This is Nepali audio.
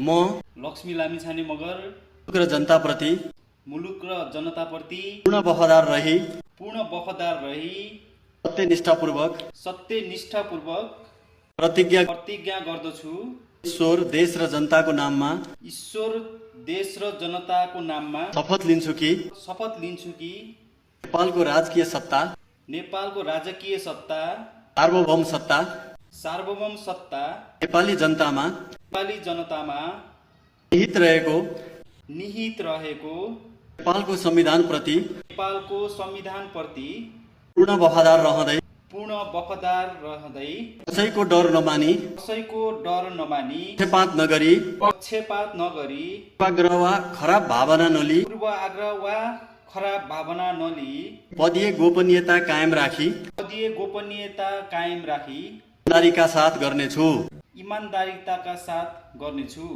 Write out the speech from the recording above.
म लक्ष्मी लामिछाने मगर मुलुक र जनताप्रति मुलुक र जनताप्रति पूर्ण वफादार रही सत्यनिष्ठापूर्वक प्रतिज्ञा गर्दछु। ईश्वर देश र जनताको नाममा ईश्वर देश र जनताको नाममा शपथ लिन्छु कि नेपालको राजकीय सत्ता सार्वभौम सत्ता नेपाली जनतामा निहित रहेको नेपालको संविधानप्रति पूर्ण वफादार रहँदै कसैको डर नमानी पक्षपात नगरी पूर्वाग्रह वा खराब भावना नली पदीय गोपनीयता कायम राखी इमानदारीका साथ गर्नेछु।